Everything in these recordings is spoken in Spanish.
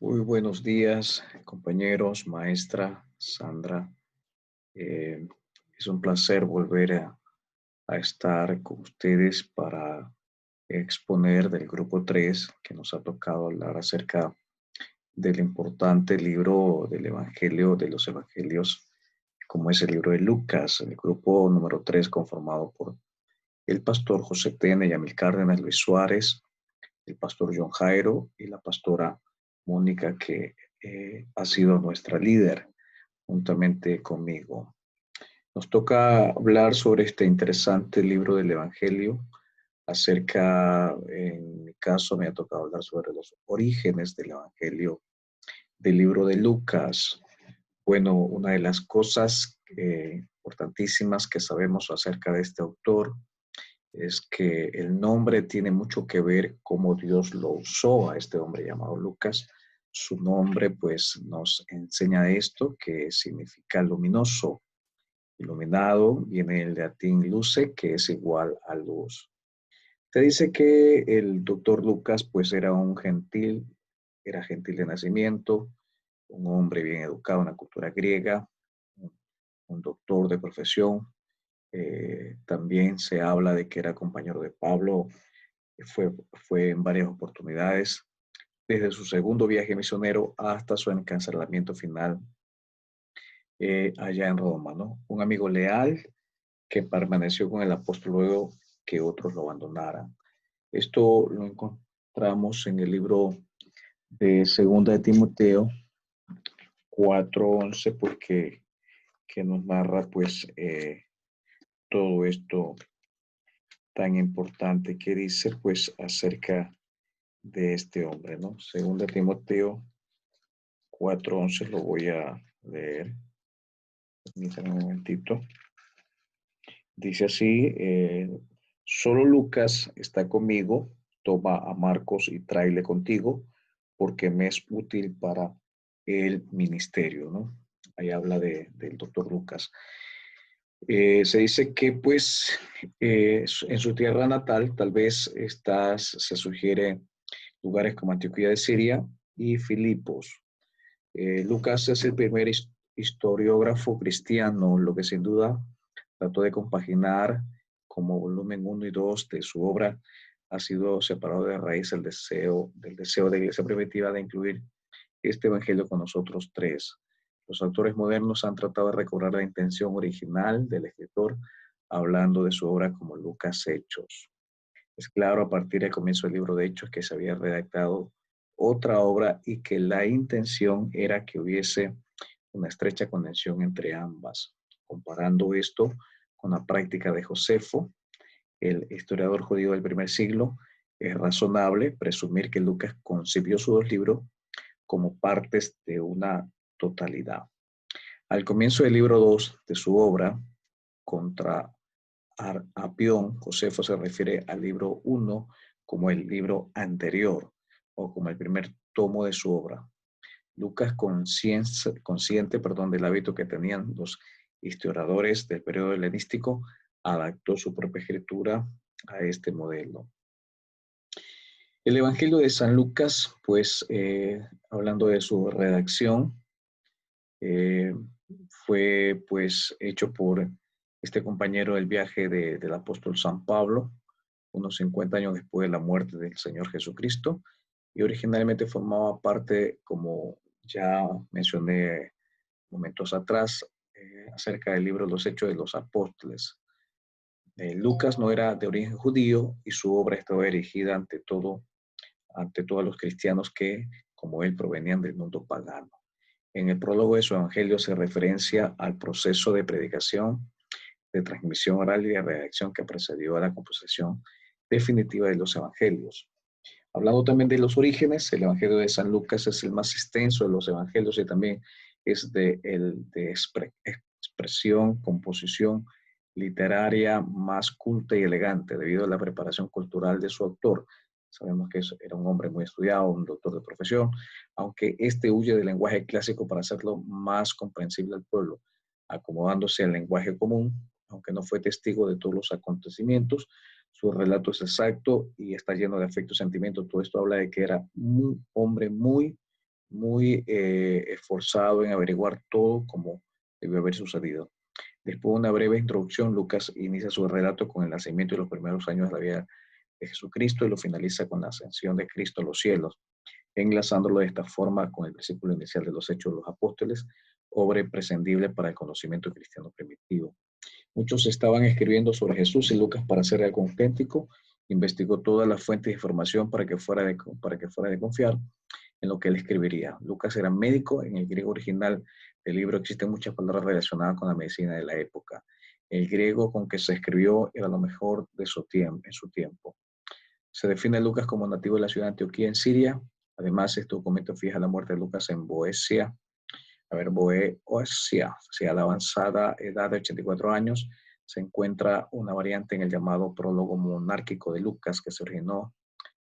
Muy buenos días, compañeros, maestra Sandra. Eh, es un placer volver a estar con ustedes para exponer del grupo 3 que nos ha tocado hablar acerca del importante libro del Evangelio, de los Evangelios, como es el libro de Lucas, el grupo número 3 conformado por el pastor José Tena, Yamil Cárdenas, Luis Suárez, el pastor John Jairo y la pastora Mónica, que ha sido nuestra líder juntamente conmigo. Nos toca hablar sobre este interesante libro del Evangelio, acerca, en mi caso me ha tocado hablar sobre los orígenes del Evangelio del libro de Lucas. Bueno, una de las cosas importantísimas que sabemos acerca de este autor es que el nombre tiene mucho que ver cómo Dios lo usó a este hombre llamado Lucas. Su nombre pues nos enseña esto, que significa luminoso. Iluminado viene el latín luce, que es igual a luz. Se dice que el doctor Lucas pues era gentil de nacimiento, un hombre bien educado en la cultura griega, un doctor de profesión. También se habla de que era compañero de Pablo, fue en varias oportunidades, desde su segundo viaje misionero hasta su encarcelamiento final allá en Roma, ¿no? Un amigo leal que permaneció con el apóstol luego que otros lo abandonaran. Esto lo encontramos en el libro de Segunda de Timoteo 4:11, porque que nos narra pues todo esto tan importante que dice pues acerca de este hombre, ¿no? Segunda Timoteo 4:11 lo voy a leer. Permítanme un momentito. Dice así, solo Lucas está conmigo, toma a Marcos y tráele contigo, porque me es útil para el ministerio, ¿no? Ahí habla del doctor Lucas. Se dice que pues en su tierra natal tal vez se sugiere lugares como Antioquía de Siria y Filipos. Lucas es el primer historiógrafo cristiano, lo que sin duda trató de compaginar como volumen 1 y 2 de su obra. Ha sido separado de raíz del deseo de la iglesia primitiva de incluir este evangelio con nosotros tres. Los autores modernos han tratado de recobrar la intención original del escritor, hablando de su obra como Lucas Hechos. Es claro a partir del comienzo del libro de Hechos que se había redactado otra obra y que la intención era que hubiese una estrecha conexión entre ambas. Comparando esto con la práctica de Josefo, el historiador judío del primer siglo, es razonable presumir que Lucas concibió sus dos libros como partes de una totalidad. Al comienzo del libro 2 de su obra, Contra Apión, Josefo se refiere al libro 1 como el libro anterior o como el primer tomo de su obra. Lucas, consciente del hábito que tenían los historiadores del periodo helenístico, adaptó su propia escritura a este modelo. El Evangelio de San Lucas, pues, hablando de su redacción, eh, fue pues hecho por este compañero del viaje del apóstol San Pablo, unos 50 años después de la muerte del Señor Jesucristo, y originalmente formaba parte, como ya mencioné momentos atrás, acerca del libro Los Hechos de los Apóstoles. Lucas no era de origen judío y su obra estaba dirigida ante todos los cristianos que, como él, provenían del mundo pagano. En el prólogo de su evangelio se referencia al proceso de predicación, de transmisión oral y de redacción que precedió a la composición definitiva de los evangelios. Hablando también de los orígenes, el evangelio de San Lucas es el más extenso de los evangelios y también es de expresión, composición literaria más culta y elegante debido a la preparación cultural de su autor. Sabemos que era un hombre muy estudiado, un doctor de profesión, aunque este huye del lenguaje clásico para hacerlo más comprensible al pueblo, acomodándose al lenguaje común, aunque no fue testigo de todos los acontecimientos. Su relato es exacto y está lleno de afecto y sentimiento. Todo esto habla de que era un hombre muy, muy esforzado en averiguar todo como debió haber sucedido. Después de una breve introducción, Lucas inicia su relato con el nacimiento y los primeros años de la vida de Jesucristo y lo finaliza con la ascensión de Cristo a los cielos, enlazándolo de esta forma con el versículo inicial de los Hechos de los Apóstoles, obra imprescindible para el conocimiento cristiano primitivo. Muchos estaban escribiendo sobre Jesús y Lucas, para ser algo auténtico, investigó todas las fuentes de información para que fuera de confiar en lo que él escribiría. Lucas era médico. En el griego original del libro existen muchas palabras relacionadas con la medicina de la época. El griego con que se escribió era lo mejor de su tiempo, en su tiempo. Se define a Lucas como nativo de la ciudad de Antioquía, en Siria. Además, este documento fija la muerte de Lucas en Boeocia. Boeocia, a la avanzada edad de 84 años, se encuentra una variante en el llamado prólogo monárquico de Lucas, que se originó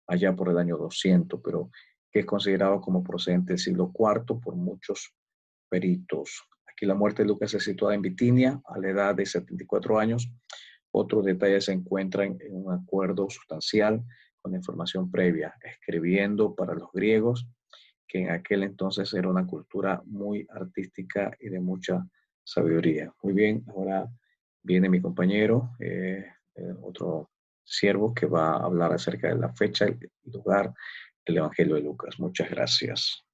allá por el año 200, pero que es considerado como procedente del siglo IV por muchos peritos. Aquí la muerte de Lucas se sitúa en Bitinia a la edad de 74 años. Otros detalles se encuentran en un acuerdo sustancial con la información previa, escribiendo para los griegos, que en aquel entonces era una cultura muy artística y de mucha sabiduría. Muy bien, ahora viene mi compañero, otro siervo, que va a hablar acerca de la fecha y lugar del Evangelio de Lucas. Muchas gracias.